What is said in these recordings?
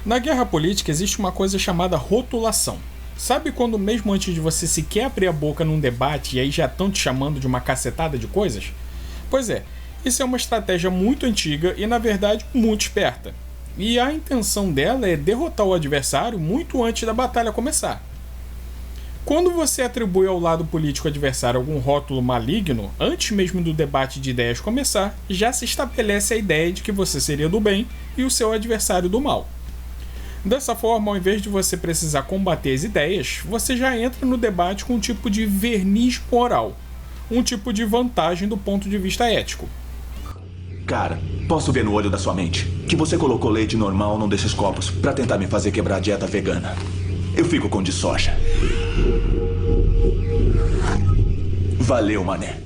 Na guerra política existe uma coisa chamada rotulação. Sabe quando mesmo antes de você sequer abrir a boca num debate e aí já estão te chamando de uma cacetada de coisas? Pois é, isso é uma estratégia muito antiga e na verdade muito esperta. E a intenção dela é derrotar o adversário muito antes da batalha começar. Quando você atribui ao lado político adversário algum rótulo maligno, antes mesmo do debate de ideias começar, já se estabelece a ideia de que você seria do bem e o seu adversário do mal. Dessa forma, ao invés de você precisar combater as ideias, você já entra no debate com um tipo de verniz moral, um tipo de vantagem do ponto de vista ético. Cara, posso ver no olho da sua mente que você colocou leite normal num desses copos pra tentar me fazer quebrar a dieta vegana. Eu fico com de soja. Valeu, mané.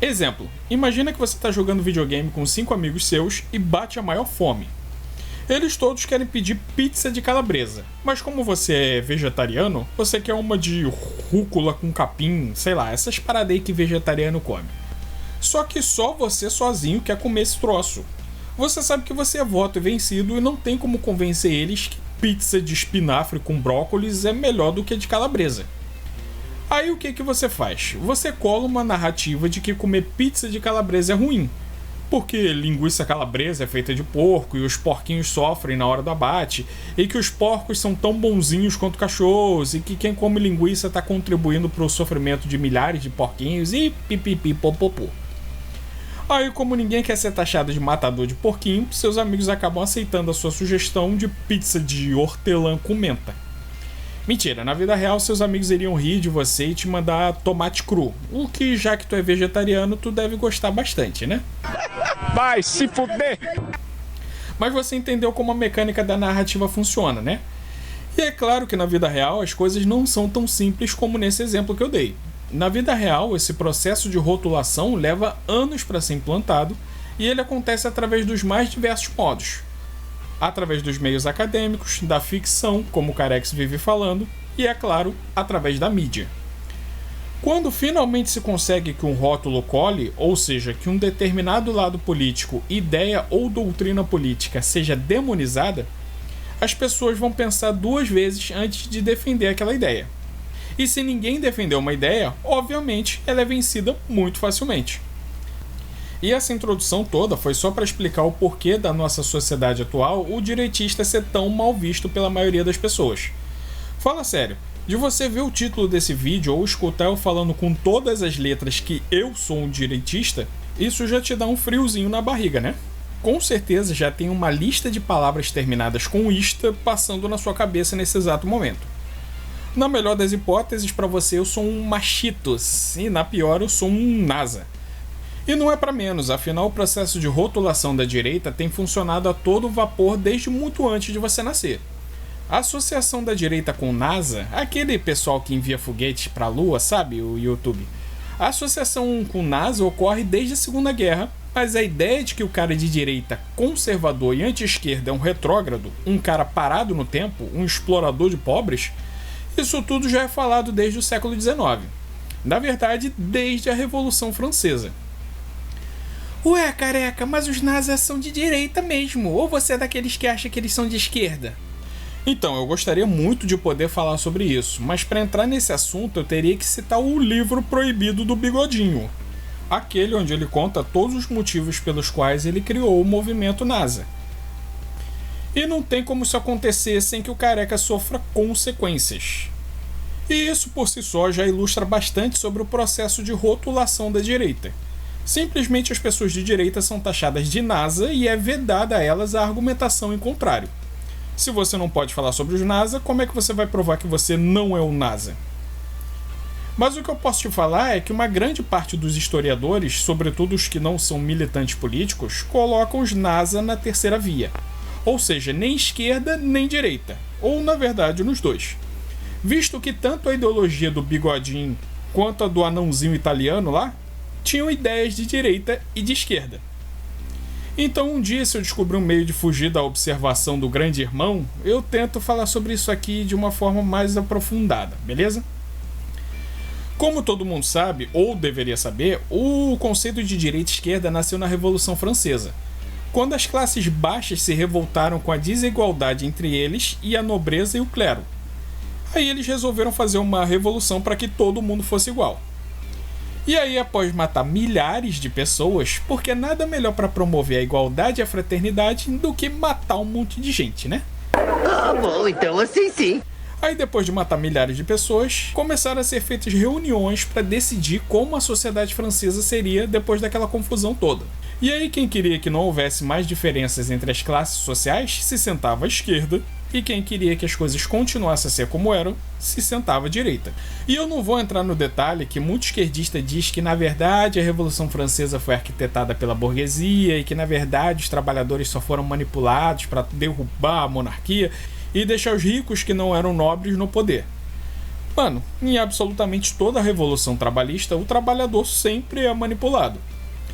Exemplo, imagina que você está jogando videogame com 5 amigos seus e bate a maior fome. Eles todos querem pedir pizza de calabresa, mas como você é vegetariano, você quer uma de rúcula com capim, sei lá, essas paradas aí que vegetariano come. Só que só você sozinho quer comer esse troço. Você sabe que você é voto vencido e não tem como convencer eles que pizza de espinafre com brócolis é melhor do que a de calabresa. Aí o que você faz? Você cola uma narrativa de que comer pizza de calabresa é ruim, porque linguiça calabresa é feita de porco e os porquinhos sofrem na hora do abate, e que os porcos são tão bonzinhos quanto cachorros, e que quem come linguiça está contribuindo para o sofrimento de milhares de porquinhos e pipipi popopô. Aí, como ninguém quer ser taxado de matador de porquinho, seus amigos acabam aceitando a sua sugestão de pizza de hortelã com menta. Mentira, na vida real seus amigos iriam rir de você e te mandar tomate cru, o que, já que tu é vegetariano, tu deve gostar bastante, né? Vai se fuder! Mas você entendeu como a mecânica da narrativa funciona, né? E é claro que na vida real as coisas não são tão simples como nesse exemplo que eu dei. Na vida real, esse processo de rotulação leva anos para ser implantado e ele acontece através dos mais diversos modos. Através dos meios acadêmicos, da ficção, como o Carex vive falando, e, é claro, através da mídia. Quando finalmente se consegue que um rótulo cole, ou seja, que um determinado lado político, ideia ou doutrina política seja demonizada, as pessoas vão pensar 2 vezes antes de defender aquela ideia. E se ninguém defender uma ideia, obviamente ela é vencida muito facilmente. E essa introdução toda foi só para explicar o porquê da nossa sociedade atual o direitista ser tão mal visto pela maioria das pessoas. Fala sério, de você ver o título desse vídeo ou escutar eu falando com todas as letras que eu sou um direitista, isso já te dá um friozinho na barriga, né? Com certeza já tem uma lista de palavras terminadas com ista passando na sua cabeça nesse exato momento. Na melhor das hipóteses, para você eu sou um machitos, e na pior eu sou um NASA. E não é para menos, afinal o processo de rotulação da direita tem funcionado a todo vapor desde muito antes de você nascer. A associação da direita com NASA, aquele pessoal que envia foguetes para a Lua, sabe, o YouTube? A associação com NASA ocorre desde a Segunda Guerra, mas a ideia de que o cara de direita conservador e anti-esquerda é um retrógrado, um cara parado no tempo, um explorador de pobres, isso tudo já é falado desde o século XIX. Na verdade, desde a Revolução Francesa. Ué, careca, mas os nazis são de direita mesmo, ou você é daqueles que acha que eles são de esquerda? Então, eu gostaria muito de poder falar sobre isso, mas para entrar nesse assunto eu teria que citar o livro proibido do Bigodinho, aquele onde ele conta todos os motivos pelos quais ele criou o movimento nazi. E não tem como isso acontecer sem que o careca sofra consequências. E isso por si só já ilustra bastante sobre o processo de rotulação da direita. Simplesmente as pessoas de direita são taxadas de NASA e é vedada a elas a argumentação em contrário. Se você não pode falar sobre os NASA, como é que você vai provar que você não é um NASA? Mas o que eu posso te falar é que uma grande parte dos historiadores, sobretudo os que não são militantes políticos, colocam os NASA na terceira via. Ou seja, nem esquerda nem direita, ou na verdade nos dois. Visto que tanto a ideologia do bigodinho quanto a do anãozinho italiano lá, tinham ideias de direita e de esquerda. Então um dia, se eu descobrir um meio de fugir da observação do grande irmão, eu tento falar sobre isso aqui de uma forma mais aprofundada, beleza? Como todo mundo sabe, ou deveria saber, o conceito de direita e esquerda nasceu na Revolução Francesa, quando as classes baixas se revoltaram com a desigualdade entre eles e a nobreza e o clero. Aí eles resolveram fazer uma revolução para que todo mundo fosse igual. E aí, após matar milhares de pessoas, porque nada melhor para promover a igualdade e a fraternidade do que matar um monte de gente, né? Ah, bom, então assim sim. Aí, depois de matar milhares de pessoas, começaram a ser feitas reuniões para decidir como a sociedade francesa seria depois daquela confusão toda. E aí, quem queria que não houvesse mais diferenças entre as classes sociais se sentava à esquerda, e quem queria que as coisas continuassem a ser como eram, se sentava à direita. E eu não vou entrar no detalhe que muito esquerdista diz que, na verdade, a Revolução Francesa foi arquitetada pela burguesia e que, na verdade, os trabalhadores só foram manipulados para derrubar a monarquia e deixar os ricos que não eram nobres no poder. Mano, em absolutamente toda a Revolução Trabalhista, o trabalhador sempre é manipulado.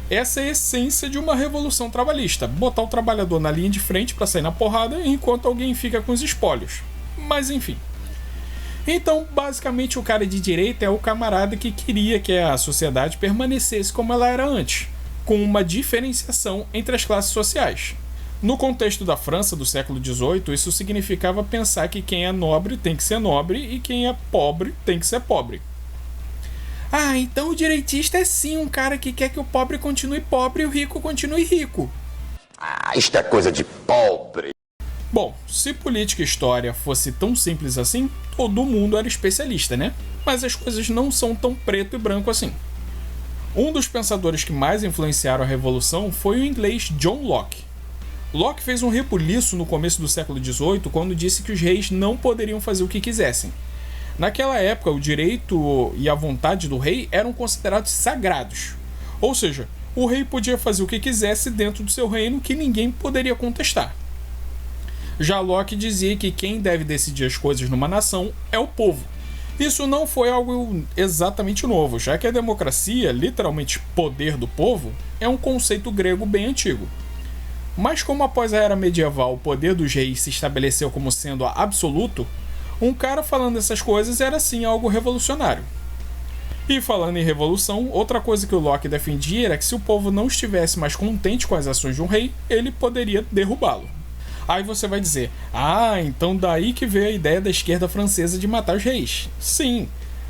Essa é a essência de uma revolução trabalhista, botar o trabalhador na linha de frente para sair na porrada enquanto alguém fica com os espólios. Mas enfim. Então, basicamente, o cara de direita é o camarada que queria que a sociedade permanecesse como ela era antes, com uma diferenciação entre as classes sociais. No contexto da França do século XVIII, isso significava pensar que quem é nobre tem que ser nobre e quem é pobre tem que ser pobre. Ah, então o direitista é sim um cara que quer que o pobre continue pobre e o rico continue rico. Ah, isto é coisa de pobre. Bom, se política e história fosse tão simples assim, todo mundo era especialista, né? Mas as coisas não são tão preto e branco assim. Um dos pensadores que mais influenciaram a Revolução foi o inglês John Locke. Locke fez um rebuliço no começo do século XVIII quando disse que os reis não poderiam fazer o que quisessem. Naquela época, o direito e a vontade do rei eram considerados sagrados. Ou seja, o rei podia fazer o que quisesse dentro do seu reino que ninguém poderia contestar. Já Locke dizia que quem deve decidir as coisas numa nação é o povo. Isso não foi algo exatamente novo, já que a democracia, literalmente poder do povo, é um conceito grego bem antigo. Mas como após a era medieval o poder dos reis se estabeleceu como sendo absoluto, um cara falando essas coisas era sim algo revolucionário. E falando em revolução, outra coisa que o Locke defendia era que se o povo não estivesse mais contente com as ações de um rei, ele poderia derrubá-lo. Aí você vai dizer, então daí que veio a ideia da esquerda francesa de matar os reis. Sim,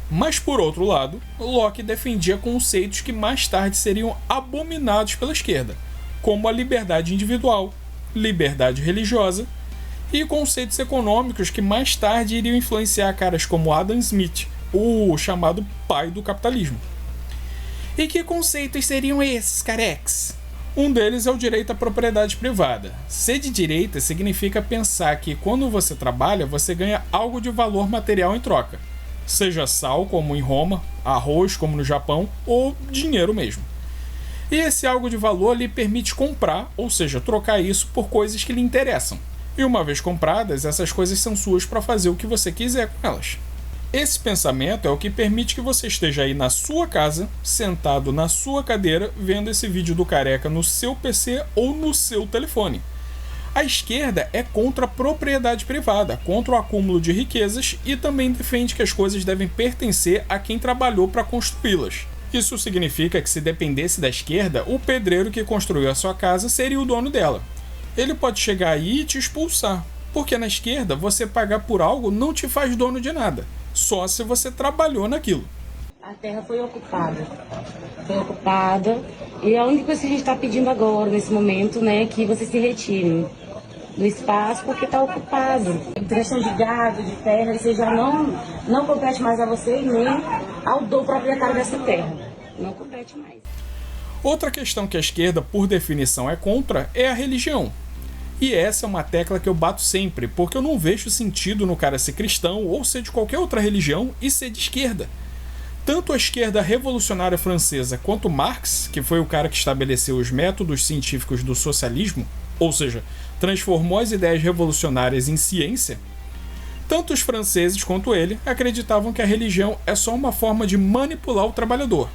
mas por outro lado, Locke defendia conceitos que mais tarde seriam abominados pela esquerda, como a liberdade individual, liberdade religiosa, e conceitos econômicos que mais tarde iriam influenciar caras como Adam Smith, o chamado pai do capitalismo. E que conceitos seriam esses, carex? Um deles é o direito à propriedade privada. Ser de direita significa pensar que quando você trabalha, você ganha algo de valor material em troca. Seja sal, como em Roma, arroz, como no Japão, ou dinheiro mesmo. E esse algo de valor lhe permite comprar, ou seja, trocar isso por coisas que lhe interessam. E uma vez compradas, essas coisas são suas para fazer o que você quiser com elas. Esse pensamento é o que permite que você esteja aí na sua casa, sentado na sua cadeira, vendo esse vídeo do Careca no seu PC ou no seu telefone. A esquerda é contra a propriedade privada, contra o acúmulo de riquezas e também defende que as coisas devem pertencer a quem trabalhou para construí-las. Isso significa que se dependesse da esquerda, o pedreiro que construiu a sua casa seria o dono dela. Ele pode chegar aí e te expulsar, porque na esquerda você pagar por algo não te faz dono de nada, só se você trabalhou naquilo. A terra foi ocupada, e a única coisa que a gente está pedindo agora, nesse momento, né, é que você se retire do espaço porque está ocupado. Em questão de gado, de terra, você já não compete mais a você nem ao proprietário dessa terra, não compete mais. Outra questão que a esquerda, por definição, é contra é a religião. E essa é uma tecla que eu bato sempre, porque eu não vejo sentido no cara ser cristão ou ser de qualquer outra religião e ser de esquerda. Tanto a esquerda revolucionária francesa quanto Marx, que foi o cara que estabeleceu os métodos científicos do socialismo, ou seja, transformou as ideias revolucionárias em ciência, tanto os franceses quanto ele acreditavam que a religião é só uma forma de manipular o trabalhador.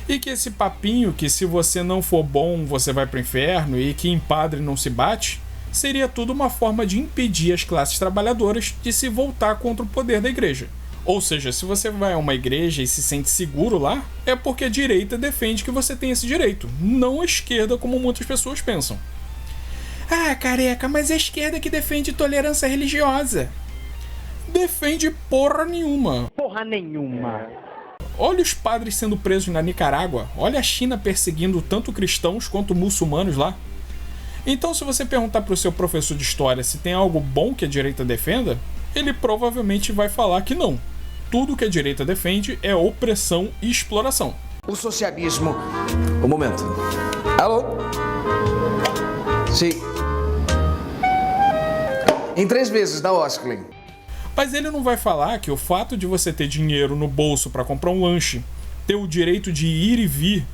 E que esse papinho que se você não for bom você vai para o inferno e que em padre não se bate, seria tudo uma forma de impedir as classes trabalhadoras de se voltar contra o poder da igreja. Ou seja, se você vai a uma igreja e se sente seguro lá, é porque a direita defende que você tem esse direito, não a esquerda como muitas pessoas pensam. Ah, careca, mas é a esquerda que defende tolerância religiosa. Defende porra nenhuma. Porra nenhuma. Olha os padres sendo presos na Nicarágua. Olha a China perseguindo tanto cristãos quanto muçulmanos lá. Então, se você perguntar para o seu professor de história se tem algo bom que a direita defenda, ele provavelmente vai falar que não. Tudo que a direita defende é opressão e exploração. O socialismo... Um momento. Alô? Sim. Em 3 meses, da Osklin. Mas ele não vai falar que o fato de você ter dinheiro no bolso para comprar um lanche, ter o direito de ir e vir,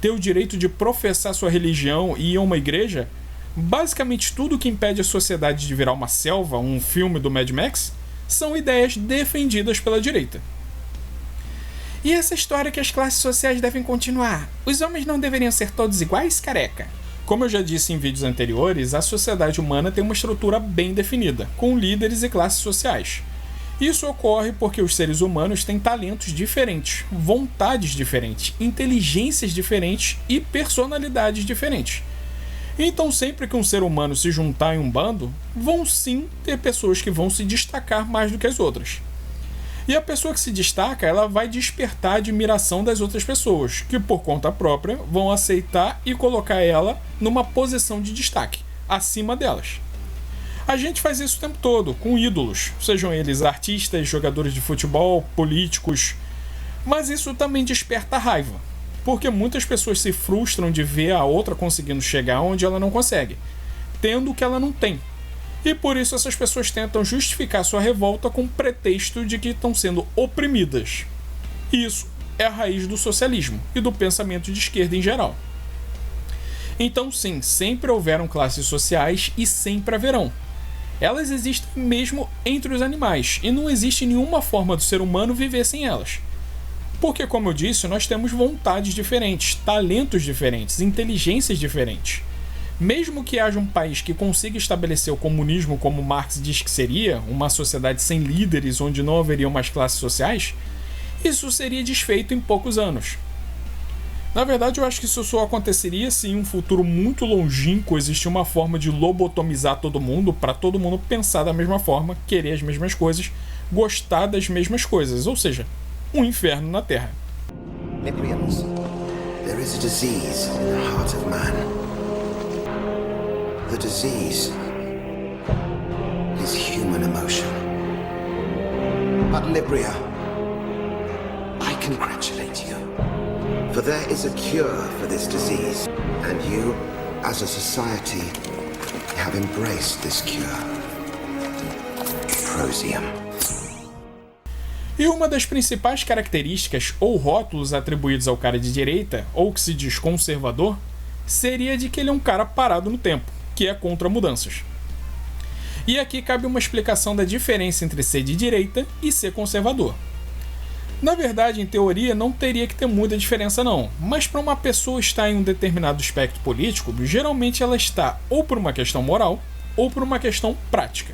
ter o direito de professar sua religião e ir a uma igreja, basicamente tudo que impede a sociedade de virar uma selva, um filme do Mad Max, são ideias defendidas pela direita. E essa história que as classes sociais devem continuar? Os homens não deveriam ser todos iguais, careca? Como eu já disse em vídeos anteriores, a sociedade humana tem uma estrutura bem definida, com líderes e classes sociais. Isso ocorre porque os seres humanos têm talentos diferentes, vontades diferentes, inteligências diferentes e personalidades diferentes. Então, sempre que um ser humano se juntar em um bando, vão sim ter pessoas que vão se destacar mais do que as outras. E a pessoa que se destaca, ela vai despertar a admiração das outras pessoas, que por conta própria vão aceitar e colocar ela numa posição de destaque, acima delas. A gente faz isso o tempo todo, com ídolos, sejam eles artistas, jogadores de futebol, políticos, mas isso também desperta raiva, porque muitas pessoas se frustram de ver a outra conseguindo chegar onde ela não consegue, tendo o que ela não tem. E por isso essas pessoas tentam justificar sua revolta com o pretexto de que estão sendo oprimidas. Isso é a raiz do socialismo e do pensamento de esquerda em geral. Então sim, sempre houveram classes sociais e sempre haverão. Elas existem mesmo entre os animais e não existe nenhuma forma do ser humano viver sem elas. Porque, como eu disse, nós temos vontades diferentes, talentos diferentes, inteligências diferentes. Mesmo que haja um país que consiga estabelecer o comunismo como Marx diz que seria, uma sociedade sem líderes onde não haveriam mais classes sociais, isso seria desfeito em poucos anos. Na verdade, eu acho que isso só aconteceria se em um futuro muito longínquo existir uma forma de lobotomizar todo mundo, para todo mundo pensar da mesma forma, querer as mesmas coisas, gostar das mesmas coisas, ou seja, um inferno na Terra. Libyans, there is a disease in the heart of man. The disease is human emotion. But Libria, I congratulate you. For there is a cure for this disease, and you, as a society, have embraced this cure. Prosium. E uma das principais características ou rótulos atribuídos ao cara de direita, ou que se diz conservador, seria de que ele é um cara parado no tempo, que é contra mudanças. E aqui cabe uma explicação da diferença entre ser de direita e ser conservador. Na verdade, em teoria, não teria que ter muita diferença não, mas para uma pessoa estar em um determinado espectro político, geralmente ela está ou por uma questão moral, ou por uma questão prática.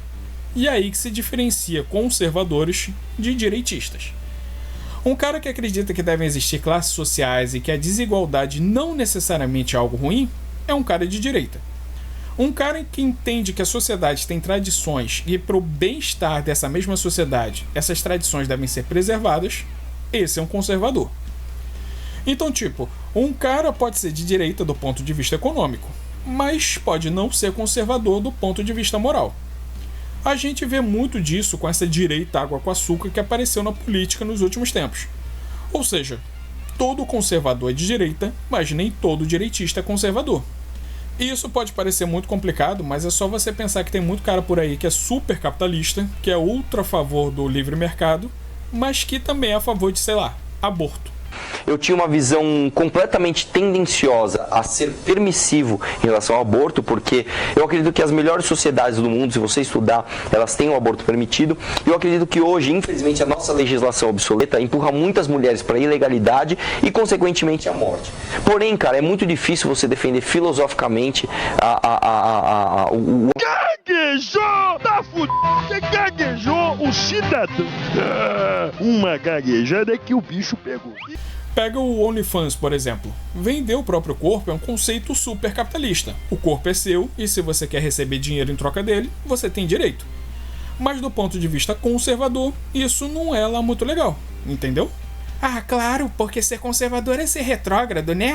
E é aí que se diferencia conservadores de direitistas. Um cara que acredita que devem existir classes sociais e que a desigualdade não necessariamente é algo ruim, é um cara de direita. Um cara que entende que a sociedade tem tradições e para o bem-estar dessa mesma sociedade, essas tradições devem ser preservadas, esse é um conservador. Então, tipo, um cara pode ser de direita do ponto de vista econômico, mas pode não ser conservador do ponto de vista moral. A gente vê muito disso com essa direita água com açúcar que apareceu na política nos últimos tempos. Ou seja, todo conservador é de direita, mas nem todo direitista é conservador. E isso pode parecer muito complicado, mas é só você pensar que tem muito cara por aí que é super capitalista, que é ultra a favor do livre mercado, mas que também é a favor de, sei lá, aborto. Eu tinha uma visão completamente tendenciosa a ser permissivo em relação ao aborto, porque eu acredito que as melhores sociedades do mundo, se você estudar, elas têm o aborto permitido. E eu acredito que hoje, infelizmente, a nossa legislação obsoleta empurra muitas mulheres para a ilegalidade e, consequentemente, a morte. Porém, cara, é muito difícil você defender filosoficamente Gaguejou! Você gaguejou o cidadão. Uma gaguejada que o bicho pegou. Pega o OnlyFans, por exemplo. Vender o próprio corpo é um conceito super capitalista. O corpo é seu e se você quer receber dinheiro em troca dele, você tem direito. Mas do ponto de vista conservador, isso não é lá muito legal, entendeu? Ah, claro, porque ser conservador é ser retrógrado, né?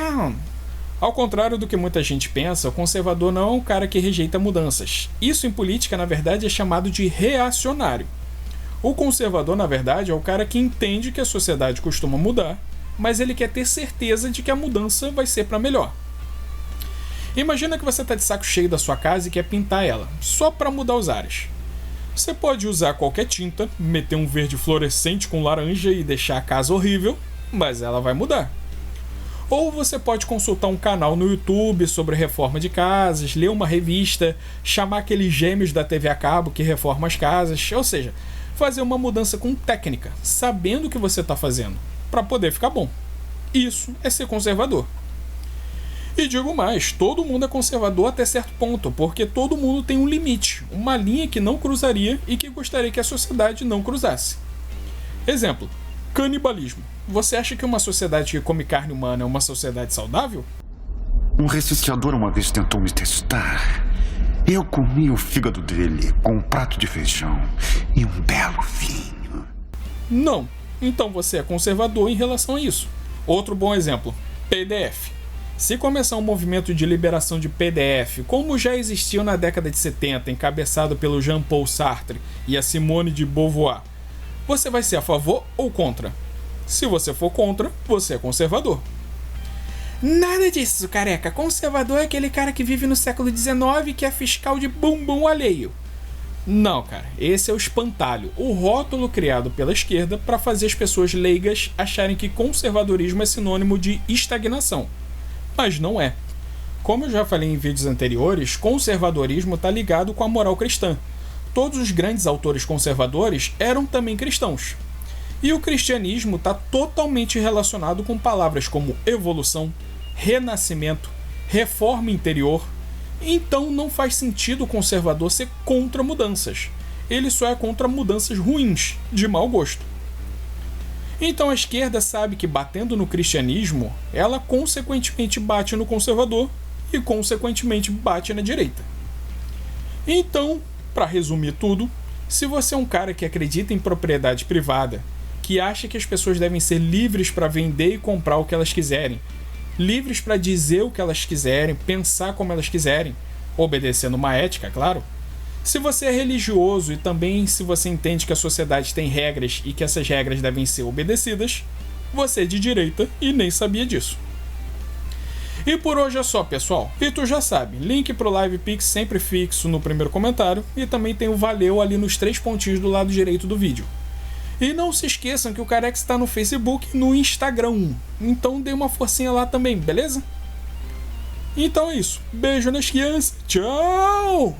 Ao contrário do que muita gente pensa, o conservador não é um cara que rejeita mudanças. Isso em política, na verdade, é chamado de reacionário. O conservador, na verdade, é o cara que entende que a sociedade costuma mudar, mas ele quer ter certeza de que a mudança vai ser para melhor. Imagina que você está de saco cheio da sua casa e quer pintar ela, só para mudar os ares. Você pode usar qualquer tinta, meter um verde fluorescente com laranja e deixar a casa horrível, mas ela vai mudar. Ou você pode consultar um canal no YouTube sobre reforma de casas, ler uma revista, chamar aqueles gêmeos da TV a cabo que reformam as casas, ou seja, fazer uma mudança com técnica, sabendo o que você está fazendo, para poder ficar bom. Isso é ser conservador. E digo mais, todo mundo é conservador até certo ponto, porque todo mundo tem um limite, uma linha que não cruzaria e que gostaria que a sociedade não cruzasse. Exemplo, canibalismo. Você acha que uma sociedade que come carne humana é uma sociedade saudável? Um recenseador uma vez tentou me testar. Eu comi o fígado dele com um prato de feijão e um belo vinho. Não. Então você é conservador em relação a isso. Outro bom exemplo, PDF. Se começar um movimento de liberação de PDF, como já existiu na década de 70, encabeçado pelo Jean-Paul Sartre e a Simone de Beauvoir, você vai ser a favor ou contra? Se você for contra, você é conservador. Nada disso, careca. Conservador é aquele cara que vive no século XIX e que é fiscal de bumbum alheio. Não, cara. Esse é o espantalho, o rótulo criado pela esquerda para fazer as pessoas leigas acharem que conservadorismo é sinônimo de estagnação. Mas não é. Como eu já falei em vídeos anteriores, conservadorismo está ligado com a moral cristã. Todos os grandes autores conservadores eram também cristãos. E o cristianismo está totalmente relacionado com palavras como evolução, renascimento, reforma interior. Então não faz sentido o conservador ser contra mudanças. Ele só é contra mudanças ruins, de mau gosto. Então a esquerda sabe que batendo no cristianismo, ela consequentemente bate no conservador e consequentemente bate na direita. Então, para resumir tudo, se você é um cara que acredita em propriedade privada, que acha que as pessoas devem ser livres para vender e comprar o que elas quiserem, livres para dizer o que elas quiserem, pensar como elas quiserem, obedecendo uma ética, claro. Se você é religioso e também se você entende que a sociedade tem regras e que essas regras devem ser obedecidas, você é de direita e nem sabia disso. E por hoje é só, pessoal. E tu já sabe, link pro LivePix sempre fixo no primeiro comentário e também tem o valeu ali nos 3 pontinhos do lado direito do vídeo. E não se esqueçam que o Carex está no Facebook e no Instagram, então dê uma forcinha lá também, beleza? Então é isso. Beijo nas crianças. Tchau!